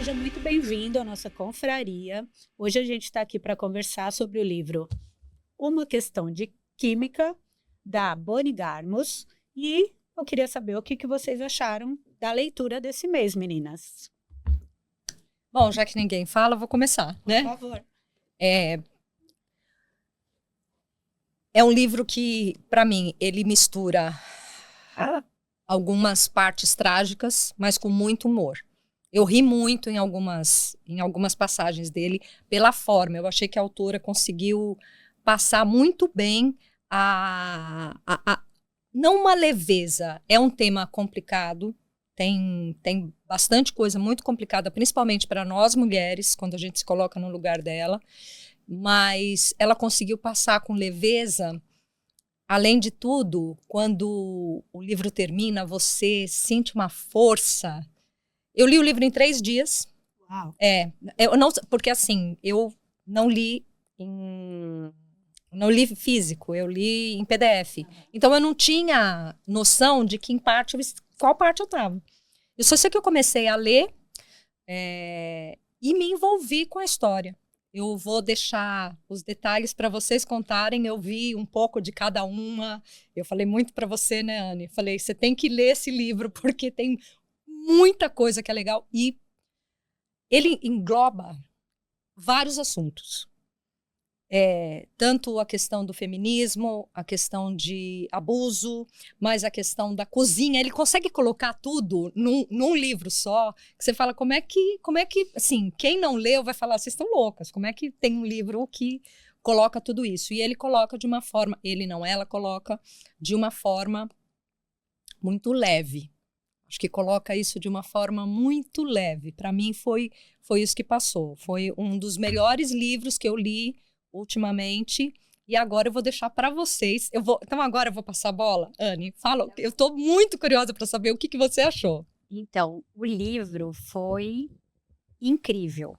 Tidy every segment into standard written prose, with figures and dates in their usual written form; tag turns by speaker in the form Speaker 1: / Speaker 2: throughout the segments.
Speaker 1: seja muito bem-vindo à nossa confraria. Hoje a gente está aqui para conversar sobre o livro Uma Questão de Química, da Bonnie Garmus. E eu queria saber o que vocês acharam da leitura desse mês, meninas.
Speaker 2: Bom, já que ninguém fala, eu vou começar, né?
Speaker 1: Por favor.
Speaker 2: É um livro que, para mim, ele mistura algumas partes trágicas, mas com muito humor. Eu ri muito em algumas passagens dele pela forma. Eu achei que a autora conseguiu passar muito bem não uma leveza. É um tema complicado, tem bastante coisa muito complicada, principalmente para nós mulheres, quando a gente se coloca no lugar dela, mas ela conseguiu passar com leveza. Além de tudo, quando o livro termina, você sente uma força. Eu li o livro em 3 dias.
Speaker 1: Uau.
Speaker 2: Eu não, porque assim, eu não li físico, eu li em PDF. Então eu não tinha noção de qual parte eu estava. Eu só sei que eu comecei a ler e me envolvi com a história. Eu vou deixar os detalhes para vocês contarem. Eu vi um pouco de cada uma. Eu falei muito para você, né, Anne? Falei, você tem que ler esse livro porque tem muita coisa que é legal. E ele engloba vários assuntos. Tanto a questão do feminismo, a questão de abuso, mas a questão da cozinha. Ele consegue colocar tudo num livro só, que você fala, como é que, assim, quem não leu vai falar, vocês estão loucas, como é que tem um livro que coloca tudo isso? E ele coloca de uma forma, ela coloca de uma forma muito leve. Acho que coloca isso de uma forma muito leve. Para mim foi isso que passou. Foi um dos melhores livros que eu li ultimamente, e agora eu vou deixar para vocês. Então agora eu vou passar a bola, Anne. Fala, eu estou muito curiosa para saber o que você achou.
Speaker 3: Então, o livro foi incrível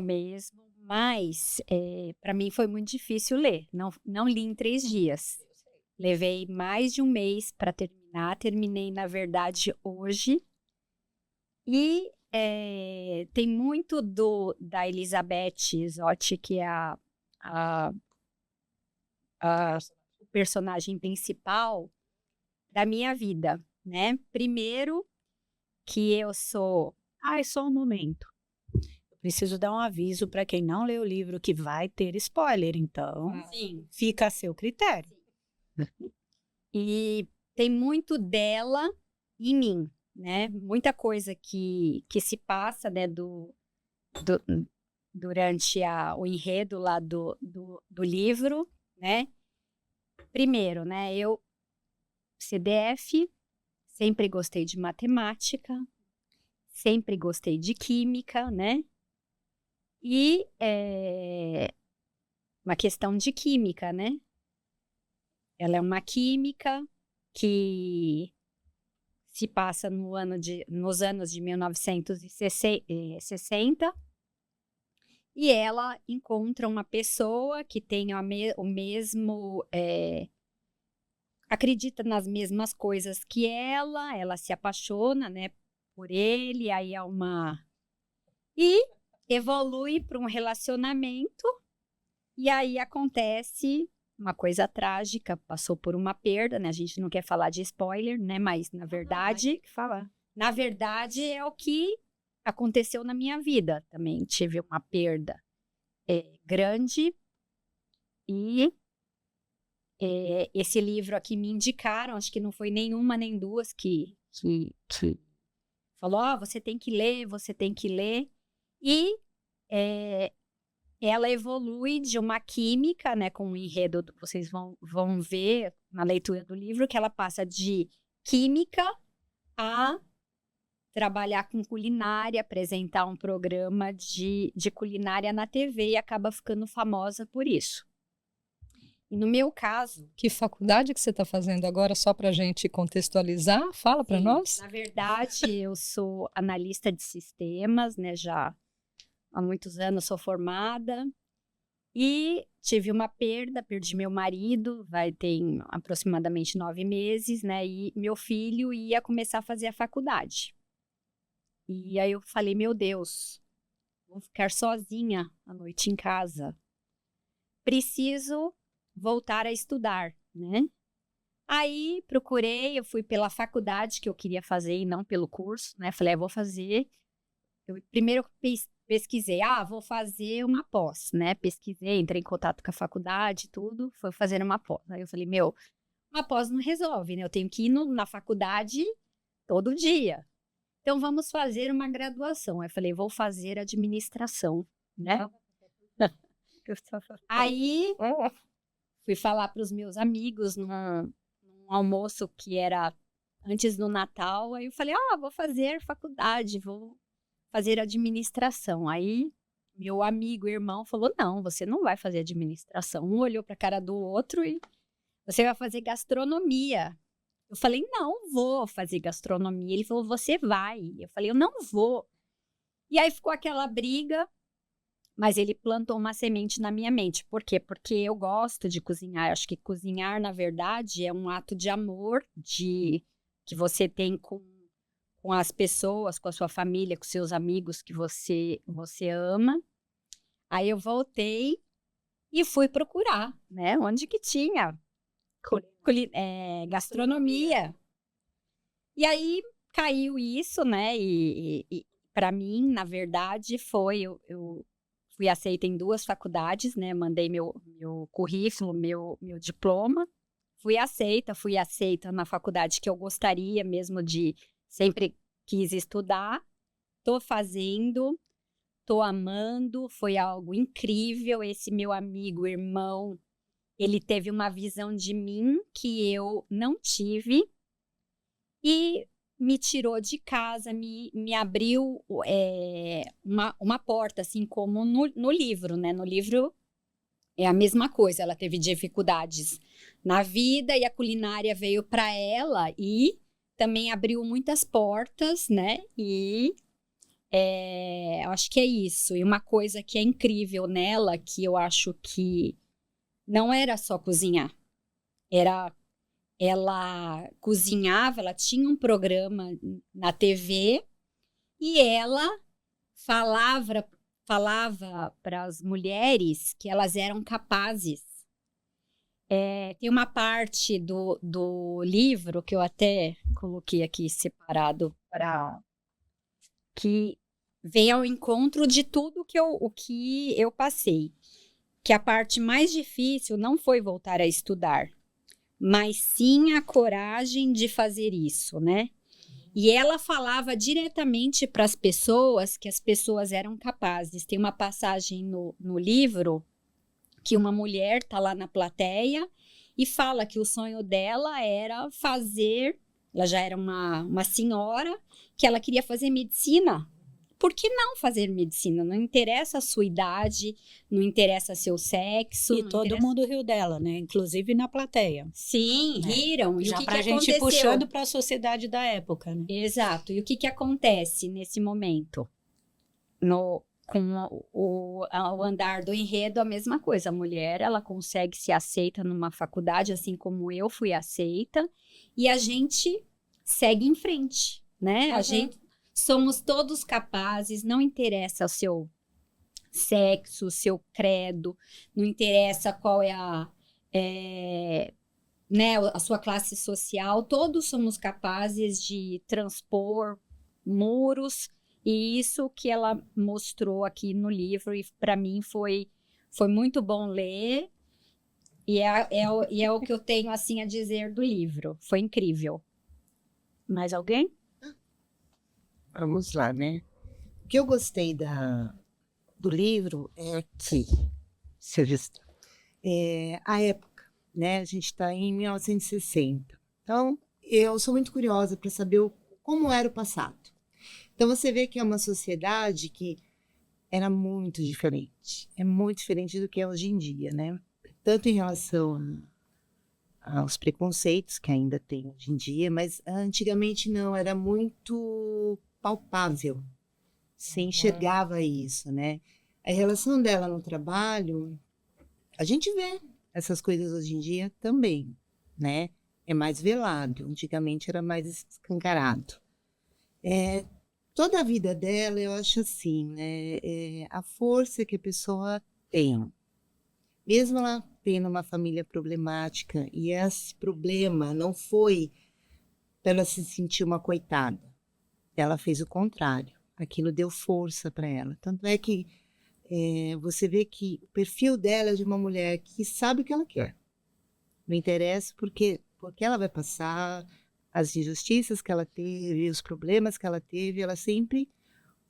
Speaker 3: mesmo, mas para mim foi muito difícil ler. Não li em 3 dias. Levei mais de um mês para terminar. Terminei, na verdade, hoje. E tem muito da Elizabeth Zott, que é o personagem principal da minha vida, né? Primeiro, que eu sou...
Speaker 1: Só um momento. Eu preciso dar um aviso para quem não leu o livro que vai ter spoiler, então
Speaker 3: Sim.
Speaker 1: Fica a seu critério.
Speaker 3: E tem muito dela em mim, né? Muita coisa que se passa, né, durante o enredo lá do livro, né? Primeiro, né, eu, CDF, sempre gostei de matemática, sempre gostei de química, né? E uma questão de química, né? Ela é uma química que se passa nos anos de 1960, e ela encontra uma pessoa que tem o mesmo... acredita nas mesmas coisas que ela se apaixona, né, por ele, aí e evolui para um relacionamento, e aí acontece uma coisa trágica, passou por uma perda, né? A gente não quer falar de spoiler, né? Mas na verdade, na verdade é o que aconteceu na minha vida. Também tive uma perda grande, e esse livro aqui me indicaram, acho que não foi nenhuma nem duas que falou, você tem que ler, você tem que ler. E ela evolui de uma química, né, com o enredo, vocês vão ver na leitura do livro, que ela passa de química a trabalhar com culinária, apresentar um programa de culinária na TV, e acaba ficando famosa por isso. E no meu caso...
Speaker 2: Que faculdade que você está fazendo agora, só para a gente contextualizar? Fala para nós.
Speaker 3: Na verdade, eu sou analista de sistemas, né? Já há muitos anos sou formada. E tive uma perdi meu marido, tem aproximadamente 9 meses, né? E meu filho ia começar a fazer a faculdade. E aí eu falei, meu Deus, vou ficar sozinha à noite em casa. Preciso voltar a estudar, né? Aí procurei, eu fui pela faculdade que eu queria fazer e não pelo curso, né? Falei, vou fazer. Eu primeiro pesquisei, vou fazer uma pós, né? Pesquisei, entrei em contato com a faculdade, tudo, foi fazer uma pós. Aí eu falei, uma pós não resolve, né? Eu tenho que ir na faculdade todo dia. Então vamos fazer uma graduação. Aí eu falei, vou fazer administração, né? Aí fui falar para os meus amigos num almoço que era antes do Natal. Aí eu falei, vou fazer faculdade, vou fazer administração. Aí meu amigo, irmão, falou, não, você não vai fazer administração. Um olhou para a cara do outro e você vai fazer gastronomia. Eu falei, não vou fazer gastronomia. Ele falou, você vai. Eu falei, eu não vou. E aí ficou aquela briga, mas ele plantou uma semente na minha mente. Por quê? Porque eu gosto de cozinhar. Eu acho que cozinhar, na verdade, é um ato de amor que você tem com as pessoas, com a sua família, com seus amigos que você ama. Aí eu voltei e fui procurar, né? Onde que tinha gastronomia. E aí caiu isso, né? E para mim, na verdade, eu fui aceita em 2 faculdades, né? Mandei meu currículo, meu diploma. Fui aceita na faculdade que eu gostaria mesmo de, sempre quis estudar. Tô fazendo, tô amando, foi algo incrível. Esse meu amigo, irmão, ele teve uma visão de mim que eu não tive e me tirou de casa, me abriu uma porta, assim como no livro, né? No livro é a mesma coisa, ela teve dificuldades na vida e a culinária veio para ela e também abriu muitas portas, né? E eu acho que é isso. E uma coisa que é incrível nela, que eu acho que não era só cozinhar, ela cozinhava, ela tinha um programa na TV e ela falava para as mulheres que elas eram capazes. Tem uma parte do livro que eu até coloquei aqui separado para que vem ao encontro de tudo o que eu passei. Que a parte mais difícil não foi voltar a estudar, mas sim a coragem de fazer isso, né? E ela falava diretamente para as pessoas que as pessoas eram capazes. Tem uma passagem no livro que uma mulher está lá na plateia e fala que o sonho dela era fazer, ela já era uma senhora, que ela queria fazer medicina. Por que não fazer medicina? Não interessa a sua idade, não interessa seu sexo.
Speaker 1: E todo mundo riu dela, né? Inclusive na plateia.
Speaker 3: Sim, riram. E
Speaker 1: já
Speaker 3: o que
Speaker 1: pra
Speaker 3: que
Speaker 1: gente
Speaker 3: aconteceu?
Speaker 1: puxando para a sociedade da época, né?
Speaker 3: Exato. E o que acontece nesse momento? Com o andar do enredo, a mesma coisa. A mulher, ela consegue ser aceita numa faculdade, assim como eu fui aceita, e a gente segue em frente, né? A gente somos todos capazes, não interessa o seu sexo, o seu credo, não interessa qual é né, a sua classe social, todos somos capazes de transpor muros, e isso que ela mostrou aqui no livro, e para mim foi muito bom ler, e é o que eu tenho assim a dizer do livro, foi incrível.
Speaker 1: Mais alguém?
Speaker 4: Vamos lá, né? O que eu gostei do livro é que, a época, né? A gente está em 1960. Então, eu sou muito curiosa para saber como era o passado. Então, você vê que é uma sociedade que era muito diferente. É muito diferente do que é hoje em dia, né? Tanto em relação aos preconceitos que ainda tem hoje em dia, mas antigamente não, era muito palpável. Você enxergava isso, né? A relação dela no trabalho, a gente vê essas coisas hoje em dia também, né? É mais velado, antigamente era mais escancarado. toda a vida dela, eu acho assim, né? A força que a pessoa tem. Mesmo ela tendo uma família problemática, e esse problema não foi para ela se sentir uma coitada. Ela fez o contrário. Aquilo deu força para ela. Tanto é que você vê que o perfil dela é de uma mulher que sabe o que ela quer. Não interessa porque ela vai passar, as injustiças que ela teve, os problemas que ela teve, ela sempre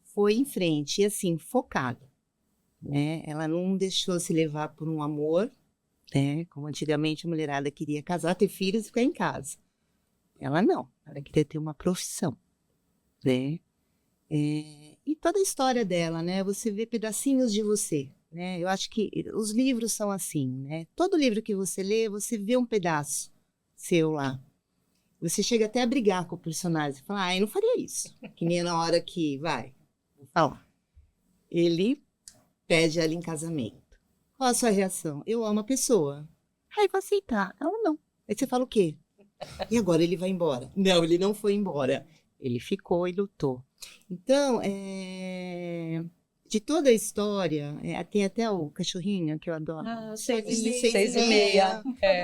Speaker 4: foi em frente e assim, focada, né? Ela não deixou se levar por um amor, né? Como antigamente a mulherada queria casar, ter filhos e ficar em casa. Ela não, ela queria ter uma profissão, né? E toda a história dela, né? Você vê pedacinhos de você, né? Eu acho que os livros são assim, né? Todo livro que você lê, você vê um pedaço seu lá. Você chega até a brigar com o personagem. Você fala, eu não faria isso. Que nem na hora que, vou falar. Ele pede ela em casamento. Qual a sua reação? Eu amo a pessoa. Aí vou aceitar. Ela não. Aí você fala o quê? E agora ele vai embora? Não, ele não foi embora. Ele ficou e lutou. Então, de toda a história, tem até o cachorrinho que eu adoro.
Speaker 2: 6:30.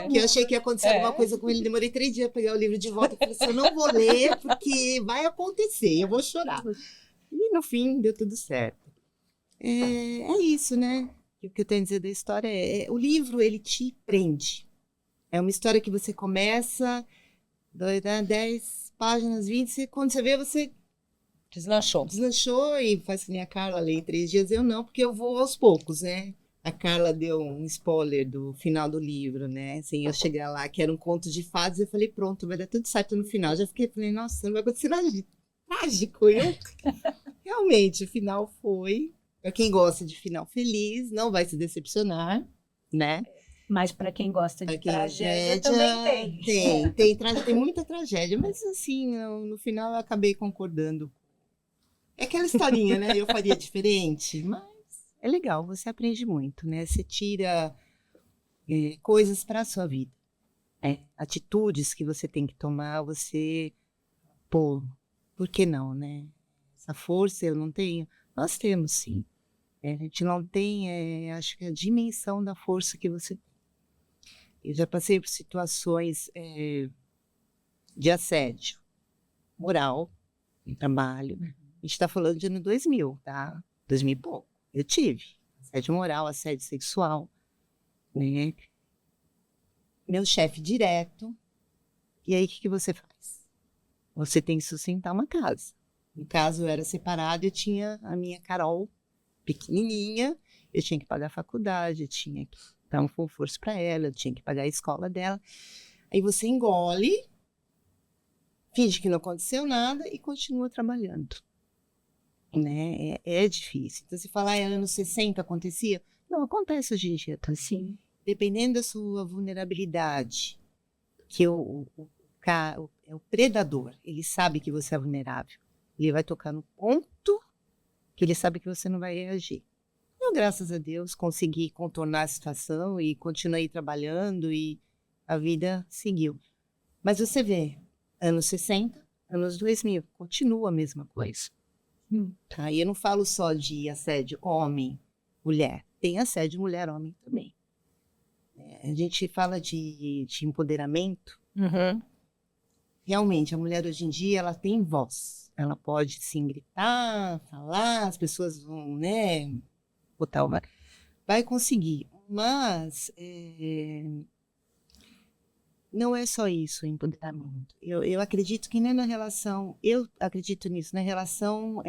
Speaker 4: Que eu achei que ia acontecer alguma coisa com ele. Demorei 3 dias para pegar o livro de volta. Eu falei assim, eu não vou ler porque vai acontecer, eu vou chorar. E no fim, deu tudo certo. É isso, né? O que eu tenho a dizer da história o livro, ele te prende. É uma história que você começa, 10 páginas, 20, quando você vê, você deslanchou e faz que nem a Carla lê em 3 dias. Eu não, porque eu vou aos poucos, né? A Carla deu um spoiler do final do livro, né? Assim, eu chegar lá, que era um conto de fadas, eu falei, pronto, vai dar tudo certo no final. Já falei, nossa, não vai acontecer nada de trágico. Realmente, o final foi. Para quem gosta de final feliz, não vai se decepcionar, né?
Speaker 1: Mas para quem gosta de tragédia também
Speaker 4: tem muita tragédia, mas assim, no final eu acabei concordando. É aquela historinha, né? Eu faria diferente, mas é legal, você aprende muito, né? Você tira coisas para a sua vida, atitudes que você tem que tomar, por que não, né? Essa força eu não tenho, nós temos sim. A gente não tem, acho que a dimensão da força que você tem. Eu já passei por situações de assédio moral no trabalho. A gente está falando de ano 2000, tá? 2000 e pouco. Eu tive assédio moral, assédio sexual, né? Meu chefe direto. E aí, o que você faz? Você tem que sustentar uma casa. No caso, eu era separado, eu tinha a minha Carol pequenininha, eu tinha que pagar a faculdade, eu tinha que dar um conforto para ela, eu tinha que pagar a escola dela. Aí você engole, finge que não aconteceu nada e continua trabalhando. Né? É difícil. Então, se falar anos 60 acontecia, não acontece hoje em dia, tá assim. Dependendo da sua vulnerabilidade, que é o predador, ele sabe que você é vulnerável. Ele vai tocar no ponto que ele sabe que você não vai reagir. Eu, graças a Deus, consegui contornar a situação e continuei trabalhando e a vida seguiu. Mas você vê, anos 60, anos 2000, continua a mesma coisa. Tá? E eu não falo só de assédio homem, mulher. Tem assédio mulher-homem também. A gente fala de empoderamento. Realmente, a mulher hoje em dia, ela tem voz. Ela pode, sim, gritar, falar, as pessoas vão, né, botar uma... Vai conseguir. Mas não é só isso o empoderamento. Eu acredito que nem na relação... Eu acredito nisso, na relação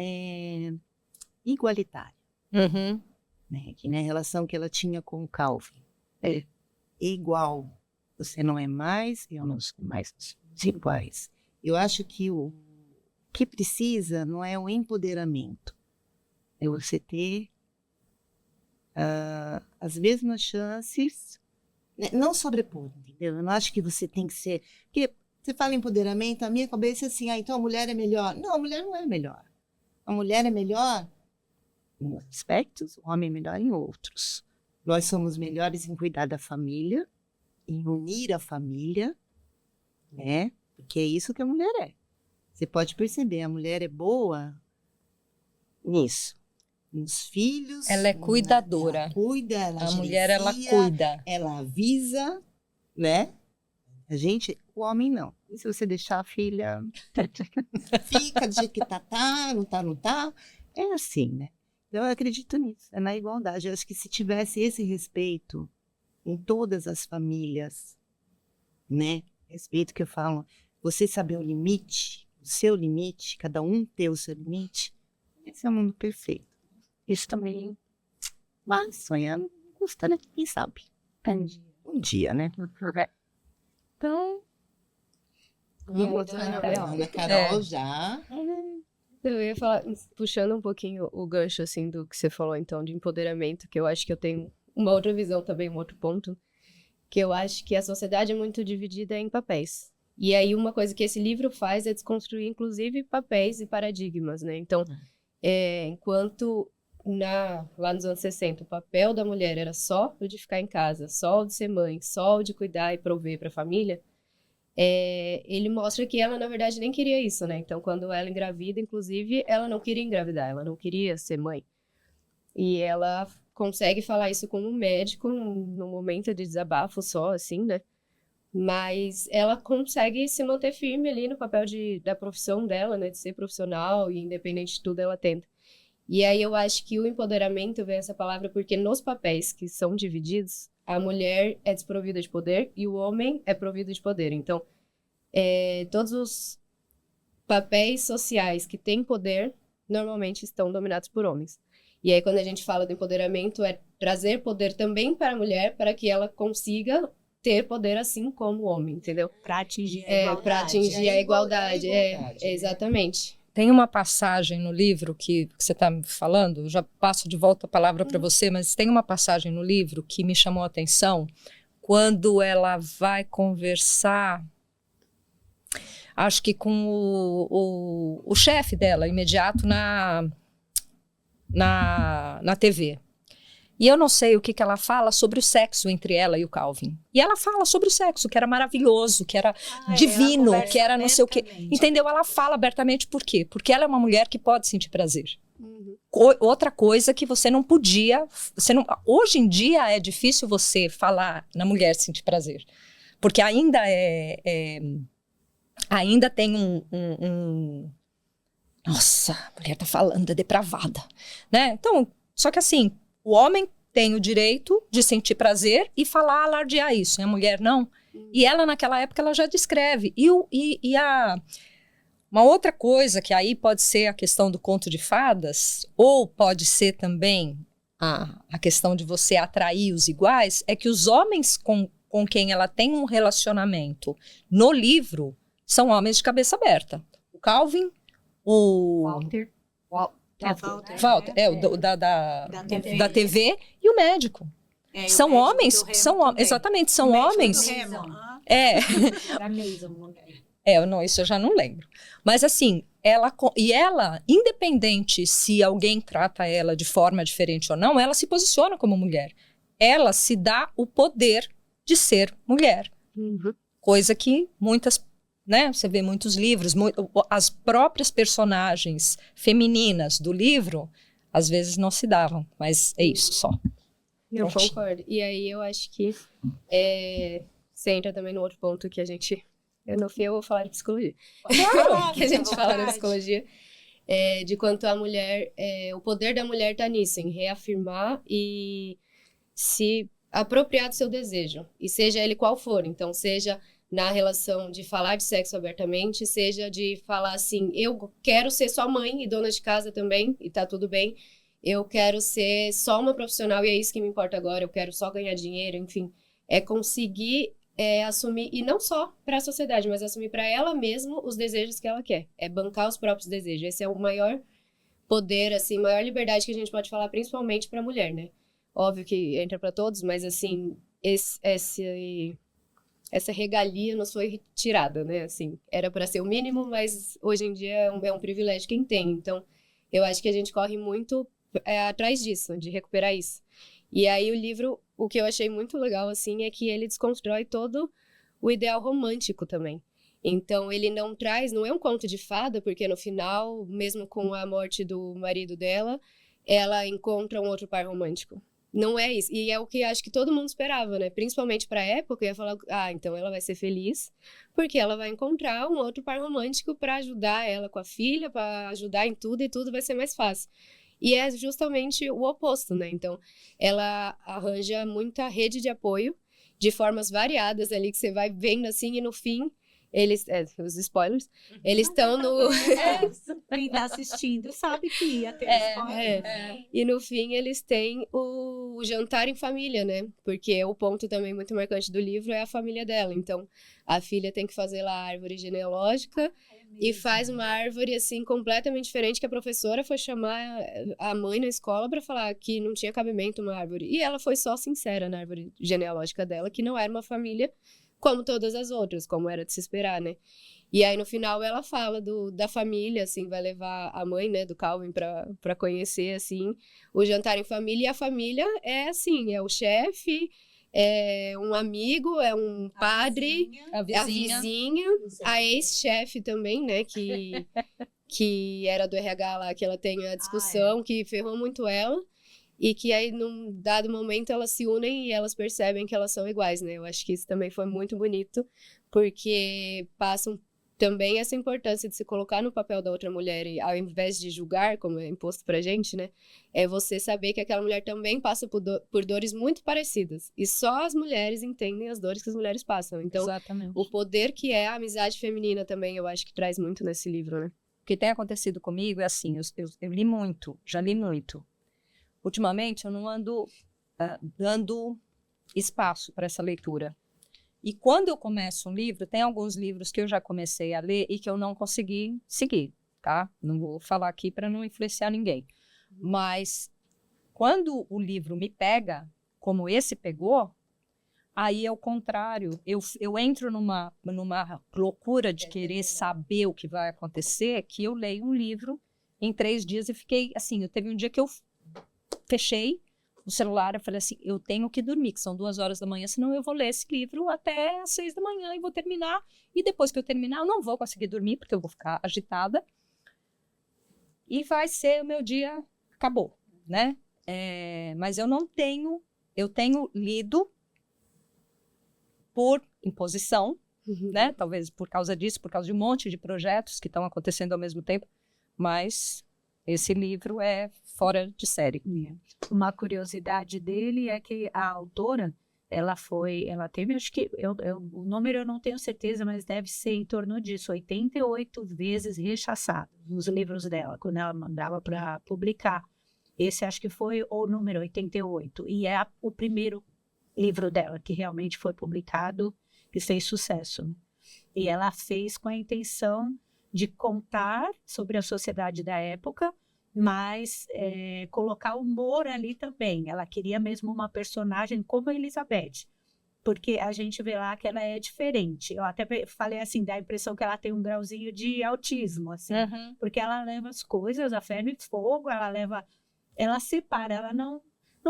Speaker 4: igualitária. Né, que na relação que ela tinha com o Calvin. É igual. Você não é mais, eu não sou mais. Iguais. Eu acho que o que precisa não é o empoderamento. É você ter as mesmas chances, né? Não sobrepor, entendeu? Eu não acho que você tem que ser... Porque você fala empoderamento, a minha cabeça é assim, então a mulher é melhor. Não, a mulher não é melhor. A mulher é melhor em aspectos, o homem é melhor em outros. Nós somos melhores em cuidar da família, em unir a família, né? Porque é isso que a mulher é. Você pode perceber, a mulher é boa nisso. Nos filhos.
Speaker 2: Ela é cuidadora.
Speaker 4: Ela cuida, ela
Speaker 2: A mulher, ela
Speaker 4: gerencia,
Speaker 2: cuida.
Speaker 4: ela avisa, né? O homem não. E se você deixar a filha, fica do jeito que tá, não tá. É assim, né? Então, eu acredito nisso, é na igualdade. Eu acho que se tivesse esse respeito em todas as famílias, né? Respeito que eu falo, você saber o limite, o seu limite, cada um ter o seu limite, esse é o mundo perfeito. Isso também, mas sonhando, não custa, né? Quem sabe? Um dia, né?
Speaker 3: Então,
Speaker 4: Ana Carol já.
Speaker 5: Eu ia falar, puxando um pouquinho o gancho, assim, do que você falou, então, de empoderamento, que eu acho que eu tenho uma outra visão também, um outro ponto, que eu acho que a sociedade é muito dividida em papéis. E aí, uma coisa que esse livro faz é desconstruir, inclusive, papéis e paradigmas, né? Então, enquanto lá nos anos 60, o papel da mulher era só o de ficar em casa, só o de ser mãe, só o de cuidar e prover para a família, ele mostra que ela, na verdade, nem queria isso, né? Então, quando ela engravida, inclusive, ela não queria engravidar, ela não queria ser mãe. E ela consegue falar isso com um médico num momento de desabafo só, assim, né? Mas ela consegue se manter firme ali no papel da profissão dela, né? De ser profissional e independente de tudo, ela tenta. E aí eu acho que o empoderamento vem essa palavra porque nos papéis que são divididos, a mulher é desprovida de poder e o homem é provido de poder. Então, todos os papéis sociais que têm poder, normalmente estão dominados por homens. E aí, quando a gente fala do empoderamento, é trazer poder também para a mulher, para que ela consiga ter poder assim como o homem, entendeu?
Speaker 1: Para atingir a igualdade.
Speaker 5: Para atingir a igualdade. Exatamente.
Speaker 2: Tem uma passagem no livro que você está me falando, eu já passo de volta a palavra para você, mas tem uma passagem no livro que me chamou a atenção quando ela vai conversar, acho que com o chefe dela, imediato na TV. E eu não sei o que ela fala sobre o sexo entre ela e o Calvin. E ela fala sobre o sexo, que era maravilhoso, que era divino, que era não sei o quê. Entendeu? Ela fala abertamente por quê? Porque ela é uma mulher que pode sentir prazer. Outra coisa que você não podia... hoje em dia é difícil você falar na mulher sentir prazer. Porque ainda ainda tem nossa, a mulher tá falando, é depravada. Né? Então, só que assim... O homem tem o direito de sentir prazer e falar, alardear isso. E a mulher não. E ela, naquela época, ela já descreve. Uma outra coisa que aí pode ser a questão do conto de fadas, ou pode ser também a questão de você atrair os iguais, é que os homens com quem ela tem um relacionamento no livro são homens de cabeça aberta. O Calvin, o...
Speaker 3: Walter,
Speaker 2: da TV e o médico. São homens, exatamente, são homens. Não, isso eu já não lembro. Mas assim, ela, independente se alguém trata ela de forma diferente ou não, ela se posiciona como mulher. Ela se dá o poder de ser mulher. Coisa que muitas, né, você vê muitos livros, as próprias personagens femininas do livro, às vezes não se davam, mas é isso só.
Speaker 5: Eu concordo. E aí eu acho que você entra também no outro ponto que a gente... no fim eu vou falar de psicologia. Claro, que a gente fala na psicologia. De quanto a mulher... o poder da mulher está nisso, em reafirmar e se apropriar do seu desejo. E seja ele qual for. Então, seja... na relação de falar de sexo abertamente, seja de falar assim, eu quero ser só mãe e dona de casa também, e tá tudo bem, eu quero ser só uma profissional e é isso que me importa agora, eu quero só ganhar dinheiro, enfim, é conseguir assumir, e não só para a sociedade, mas assumir para ela mesma os desejos que ela quer, é bancar os próprios desejos, esse é o maior poder, assim, maior liberdade que a gente pode falar, principalmente para a mulher, né? Óbvio que entra para todos, mas assim, essa regalia nos foi retirada, né? Assim, era para ser o mínimo, mas hoje em dia é um privilégio quem tem. Então, eu acho que a gente corre muito atrás disso, de recuperar isso. E aí o livro, o que eu achei muito legal, assim, é que ele desconstrói todo o ideal romântico também. Então, ele não traz, não é um conto de fada, porque no final, mesmo com a morte do marido dela, ela encontra um outro par romântico. Não é isso. E é o que acho que todo mundo esperava, né? Principalmente para a época, ia falar, então ela vai ser feliz, porque ela vai encontrar um outro par romântico para ajudar ela com a filha, para ajudar em tudo, e tudo vai ser mais fácil. E é justamente o oposto, né? Então, ela arranja muita rede de apoio, de formas variadas ali, que você vai vendo assim, e no fim, eles, os spoilers, eles estão no...
Speaker 1: Quem tá assistindo sabe que ia ter spoiler.
Speaker 5: E no fim eles têm o jantar em família, né? Porque o ponto também muito marcante do livro é a família dela. Então, a filha tem que fazer lá a árvore genealógica e faz uma árvore, assim, completamente diferente, que a professora foi chamar a mãe na escola para falar que não tinha cabimento uma árvore. E ela foi só sincera na árvore genealógica dela, que não era uma família como todas as outras, como era de se esperar, né? E aí, no final, ela fala da família, assim, vai levar a mãe, né, do Calvin pra conhecer, assim, o jantar em família. E a família é, assim, é o chefe, é um amigo, é um padre,
Speaker 2: A
Speaker 5: a vizinha, a ex-chefe também, né, que era do RH lá, que ela tem a discussão, que ferrou muito ela. E que aí, num dado momento, elas se unem e elas percebem que elas são iguais, né? Eu acho que isso também foi muito bonito, porque passam também essa importância de se colocar no papel da outra mulher, e ao invés de julgar, como é imposto pra gente, né? É você saber que aquela mulher também passa por dores muito parecidas. E só as mulheres entendem as dores que as mulheres passam. Então,
Speaker 2: Exatamente.
Speaker 5: o poder que é a amizade feminina também, eu acho que traz muito nesse livro, né?
Speaker 2: O que tem acontecido comigo é assim, eu li muito, já li muito. Ultimamente, eu não ando dando espaço para essa leitura. E quando eu começo um livro, tem alguns livros que eu já comecei a ler e que eu não consegui seguir, tá? Não vou falar aqui para não influenciar ninguém. Mas quando o livro me pega, como esse pegou, aí é o contrário. Eu entro numa loucura de querer saber o que vai acontecer, que eu leio um livro em 3 dias e fiquei assim, teve um dia que eu fechei o celular, eu falei assim, eu tenho que dormir, que são 2 horas da manhã, senão eu vou ler esse livro até às 6 da manhã e vou terminar, e depois que eu terminar, eu não vou conseguir dormir, porque eu vou ficar agitada, e vai ser o meu dia, acabou, né? Mas eu tenho lido por imposição, né? Talvez por causa disso, por causa de um monte de projetos que estão acontecendo ao mesmo tempo, mas esse livro é fora de série.
Speaker 1: Uma curiosidade dele é que a autora, ela teve, acho que, o número eu não tenho certeza, mas deve ser em torno disso, 88 vezes rechaçada nos livros dela, quando ela mandava para publicar. Esse acho que foi o número 88, e é o primeiro livro dela que realmente foi publicado e fez sucesso, né? E ela fez com a intenção de contar sobre a sociedade da época, mas colocar humor ali também. Ela queria mesmo uma personagem como a Elizabeth, porque a gente vê lá que ela é diferente. Eu até falei assim, dá a impressão que ela tem um grauzinho de autismo, assim, porque ela leva as coisas a ferro e fogo, ela separa, ela não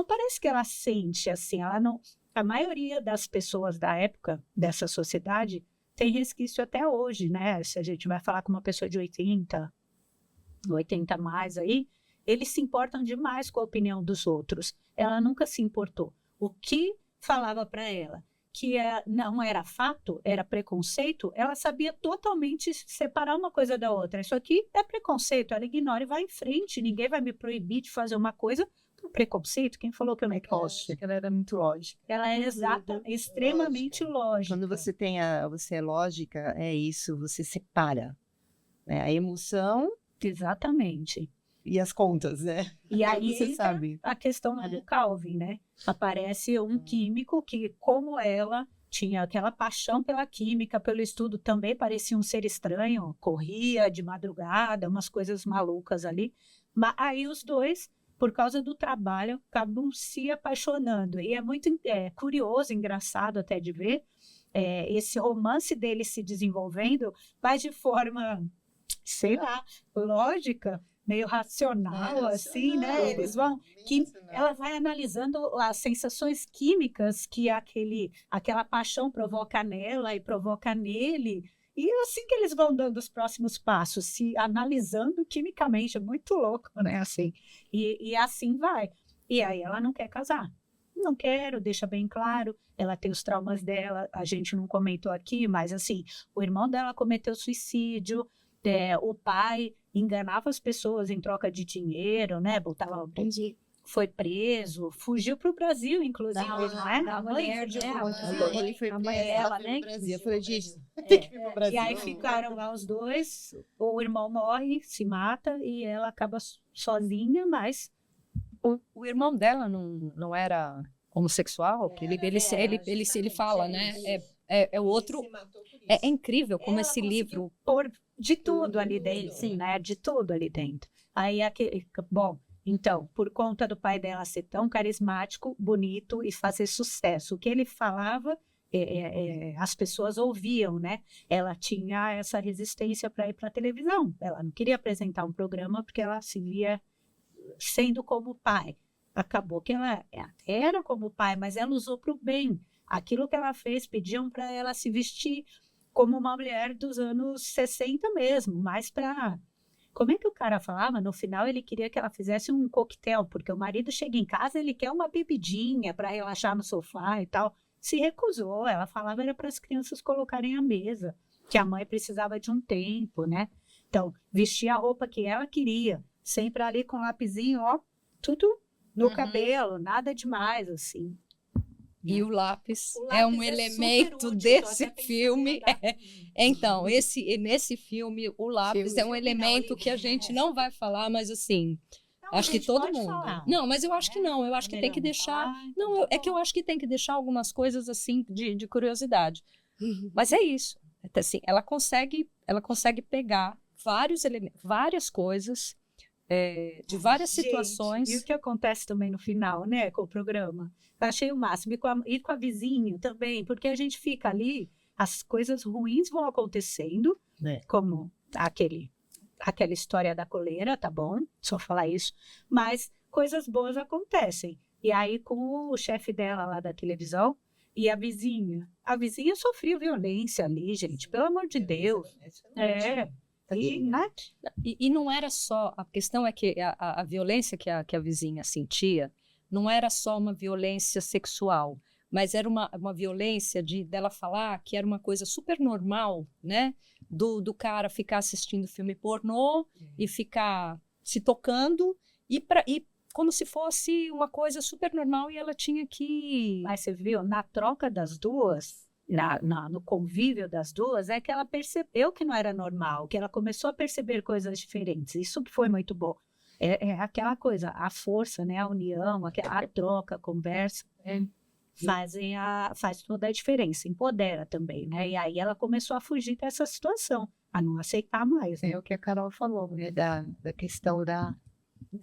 Speaker 1: parece que ela sente assim, ela não. A maioria das pessoas da época, dessa sociedade, tem resquício até hoje, né? Se a gente vai falar com uma pessoa de 80 mais aí, eles se importam demais com a opinião dos outros. Ela nunca se importou. O que falava para ela que não era fato, era preconceito, ela sabia totalmente separar uma coisa da outra. Isso aqui é preconceito, ela ignora e vai em frente. Ninguém vai me proibir de fazer uma coisa por preconceito. Quem falou que eu não posso?
Speaker 2: Ela era muito lógica.
Speaker 1: Ela é extremamente lógica.
Speaker 4: Quando você você é lógica, é isso, você separa, né? A emoção.
Speaker 1: Exatamente.
Speaker 4: E as contas, né?
Speaker 1: E aí
Speaker 4: você sabe.
Speaker 1: A questão do Calvin, né? Aparece um químico que, como ela, tinha aquela paixão pela química, pelo estudo, também parecia um ser estranho, corria de madrugada, umas coisas malucas ali. Mas aí os dois, por causa do trabalho, acabam se apaixonando. E é muito curioso, engraçado até de ver, esse romance deles se desenvolvendo, mas de forma, sei lá, lógica, meio racional, assim, né? Eles vão, ela vai analisando as sensações químicas que aquela paixão provoca nela e provoca nele, E é assim que eles vão dando os próximos passos, se analisando quimicamente, é muito louco, né? Assim, e assim vai. E aí ela não quer casar. Não quero, deixa bem claro. Ela tem os traumas dela, a gente não comentou aqui, mas assim, o irmão dela cometeu suicídio, o pai enganava as pessoas em troca de dinheiro, né? Foi preso, fugiu para o Brasil, inclusive, não é?
Speaker 3: Da mulher de
Speaker 4: Ele foi
Speaker 3: a mãe
Speaker 4: preso,
Speaker 3: dela,
Speaker 4: ela foi
Speaker 3: né?
Speaker 4: pro Brasil. Eu falei, gente, tem que vir pro Brasil.
Speaker 1: E aí ficaram lá os dois, o irmão morre, se mata e ela acaba sozinha, mas
Speaker 2: O irmão dela não era homossexual? Que ele fala, né? É o outro. É incrível como esse livro.
Speaker 1: por de tudo ali dentro, sim, né? De tudo ali dentro. Aí, bom, então, por conta do pai dela ser tão carismático, bonito e fazer sucesso, o que ele falava, as pessoas ouviam, né? Ela tinha essa resistência para ir para a televisão. Ela não queria apresentar um programa porque ela se via sendo como pai. Acabou que ela até era como pai, mas ela usou para o bem. Aquilo que ela fez, pediam para ela se vestir como uma mulher dos anos 60 mesmo, mais para... Como é que o cara falava? No final ele queria que ela fizesse um coquetel, porque o marido chega em casa, ele quer uma bebidinha para relaxar no sofá e tal. Se recusou, ela falava era para as crianças colocarem à mesa, que a mãe precisava de um tempo, né? Então, vestia a roupa que ela queria, sempre ali com um lapisinho, ó, tudo no cabelo, nada demais, assim.
Speaker 2: E o lápis,
Speaker 1: O
Speaker 2: é um
Speaker 1: lápis é
Speaker 2: elemento
Speaker 1: super útil,
Speaker 2: desse
Speaker 1: tô até pensando
Speaker 2: filme.
Speaker 1: em dar-
Speaker 2: Então, nesse filme, o lápis é um
Speaker 1: Filme,
Speaker 2: elemento
Speaker 1: não,
Speaker 2: que a gente não vai falar, mas assim,
Speaker 1: Não,
Speaker 2: acho
Speaker 1: a
Speaker 2: que
Speaker 1: gente
Speaker 2: todo
Speaker 1: pode
Speaker 2: mundo.
Speaker 1: falar,
Speaker 2: Não, mas eu acho
Speaker 1: né?
Speaker 2: que não. Eu acho que tem que
Speaker 1: Melhor não
Speaker 2: deixar.
Speaker 1: falar, então
Speaker 2: Não,
Speaker 1: tá
Speaker 2: é que eu
Speaker 1: bom.
Speaker 2: acho que tem que deixar algumas coisas assim de curiosidade. Mas é isso. Assim, ela consegue pegar vários elementos, várias coisas, de várias
Speaker 1: Gente,
Speaker 2: situações.
Speaker 1: e o que acontece também no final, né, com o programa? Eu achei o máximo. E com a vizinha também, porque a gente fica ali, as coisas ruins vão acontecendo, como aquela história da coleira, tá bom? Só falar isso. Mas coisas boas acontecem. E aí, com o chefe dela lá da televisão e a vizinha. A vizinha sofreu violência ali, gente, pelo amor de Deus. E, né?
Speaker 2: E não era só, a questão é que a violência que a vizinha sentia não era só uma violência sexual, mas era uma violência dela falar que era uma coisa super normal, né? Do cara ficar assistindo filme pornô e ficar se tocando e como se fosse uma coisa super normal e ela tinha que...
Speaker 1: Mas você viu, na troca das duas, no convívio das duas, é que ela percebeu que não era normal, que ela começou a perceber coisas diferentes. Isso foi muito bom. É aquela coisa, a força, né, a união, a troca, a conversa, faz toda a diferença, empodera também, né? E aí ela começou a fugir dessa situação, a não aceitar mais, né?
Speaker 4: É o que a Carol falou, né? Da questão da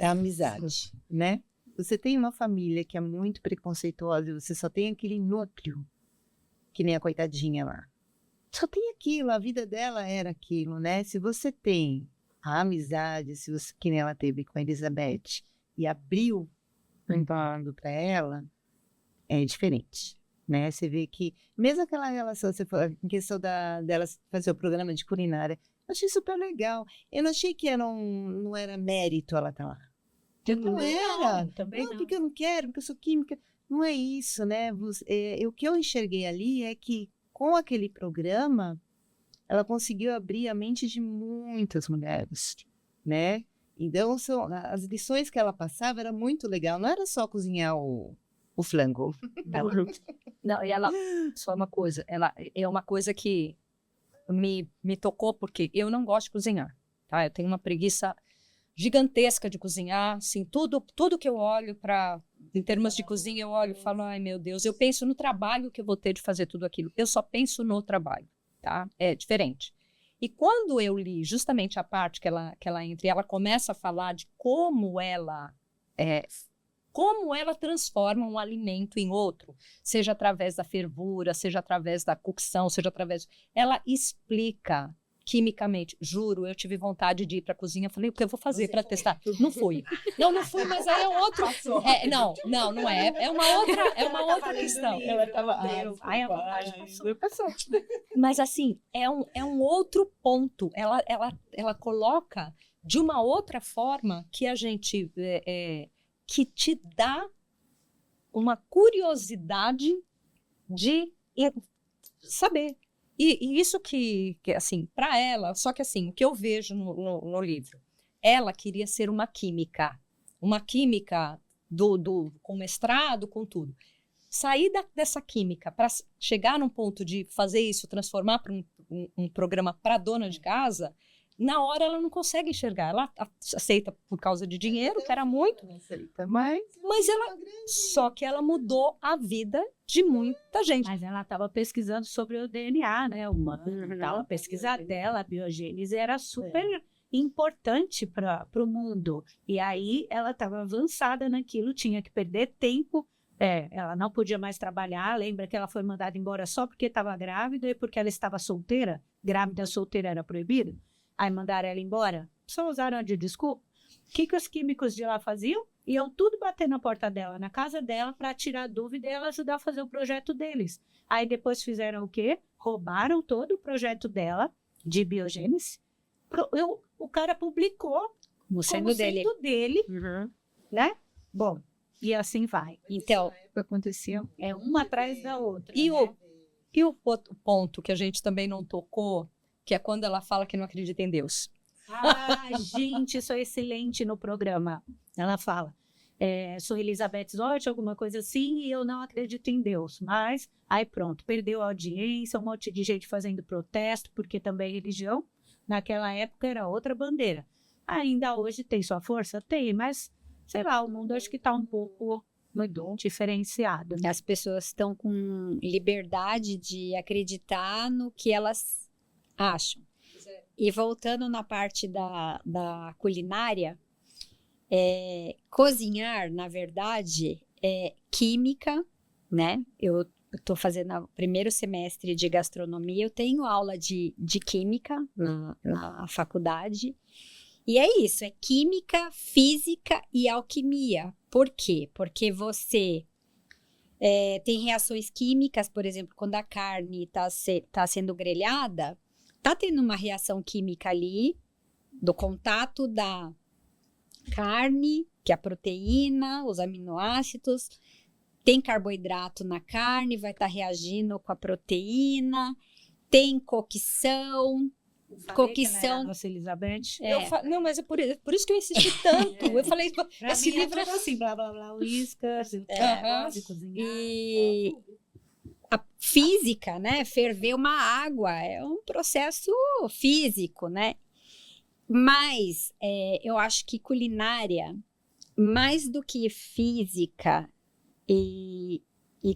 Speaker 4: amizade, né? Você tem uma família que é muito preconceituosa e você só tem aquele núcleo, que nem a coitadinha lá. Só tem aquilo, a vida dela era aquilo, né? Se você tem a amizade, que nem ela teve com a Elizabeth, e abriu falando para ela, é diferente, né? Você vê que, mesmo aquela relação, você falou, em questão dela fazer o programa de culinária, eu achei super legal. Eu não achei que não era mérito ela estar lá. Não era.
Speaker 1: Também
Speaker 4: Não,
Speaker 1: não.
Speaker 4: porque eu não quero, porque eu sou química. Não é isso, né? O que eu enxerguei ali é que, com aquele programa, ela conseguiu abrir a mente de muitas mulheres, né? Então, as lições que ela passava era muito legal. Não era só cozinhar o flango.
Speaker 2: Não, e ela, só uma coisa, ela é uma coisa que me tocou, porque eu não gosto de cozinhar, tá? Eu tenho uma preguiça gigantesca de cozinhar, assim, tudo que eu olho em termos de cozinha, eu olho e falo, ai meu Deus, eu penso no trabalho que eu vou ter de fazer tudo aquilo, eu só penso no trabalho, tá? É diferente. E quando eu li justamente a parte que ela entra e ela começa a falar de como ela transforma um alimento em outro, seja através da fervura, seja através da cocção, seja através... Ela explica quimicamente. Juro, eu tive vontade de ir para a cozinha. Falei, o que eu vou fazer para testar? Não fui. Não fui, mas aí é um outro... Não é. É uma outra questão.
Speaker 1: Ela tava... Ai, a vontade passou.
Speaker 2: Mas assim, é um outro ponto. Ela coloca de uma outra forma que a gente... que te dá uma curiosidade de saber. E isso que assim, para ela, só que assim, o que eu vejo no livro, ela queria ser uma química com mestrado, com tudo. Sair dessa química para chegar num ponto de fazer isso, transformar para um programa para dona de casa, na hora ela não consegue enxergar. Ela aceita por causa de dinheiro, que era muito, mas ela, só que ela mudou a vida de muita gente.
Speaker 1: Mas ela estava pesquisando sobre o DNA, né, humano. Então, a pesquisa dela, a biogênese, era super importante para o mundo. E aí ela estava avançada naquilo, tinha que perder tempo. Ela não podia mais trabalhar. Lembra que ela foi mandada embora só porque estava grávida e porque ela estava solteira? Grávida solteira era proibido. Aí mandaram ela embora. Só usaram de desculpa. O que os químicos de lá faziam? Iam tudo bater na porta dela, na casa dela, para tirar dúvida e ela ajudar a fazer o projeto deles. Aí depois fizeram o quê? Roubaram todo o projeto dela, de biogênese. O cara publicou
Speaker 3: Como sendo dele.
Speaker 1: dele, né? Bom, e assim vai.
Speaker 3: Então,
Speaker 1: O que aconteceu é uma atrás da outra.
Speaker 2: E
Speaker 1: né?
Speaker 2: o outro ponto que a gente também não tocou, que é quando ela fala que não acredita em Deus.
Speaker 1: Gente, isso é excelente no programa. Ela fala, sou Elizabeth Zott, alguma coisa assim, e eu não acredito em Deus. Mas, aí pronto, perdeu a audiência, um monte de gente fazendo protesto, porque também religião, naquela época era outra bandeira. Ainda hoje tem sua força? Tem, mas, sei lá, o mundo acho que está um pouco diferenciado.
Speaker 3: as pessoas estão com liberdade de acreditar no que elas acham. E voltando na parte da culinária, cozinhar, na verdade, é química, né? Eu estou fazendo o primeiro semestre de gastronomia, eu tenho aula de química na faculdade. E é isso, é química, física e alquimia. Por quê? Porque você tem reações químicas, por exemplo, quando a carne está sendo grelhada, está tendo uma reação química ali, do contato da carne, que é a proteína, os aminoácidos, tem carboidrato na carne, vai estar reagindo com a proteína, tem cocção.
Speaker 1: Nossa, Elizabeth.
Speaker 2: Não, mas é por isso que eu insisti tanto. Eu falei, esse livro
Speaker 1: é assim, blá, blá, blá, uíscas, cozinhar.
Speaker 3: E a física, né? Ferver uma água é um processo físico, né? Mas eu acho que culinária, mais do que física e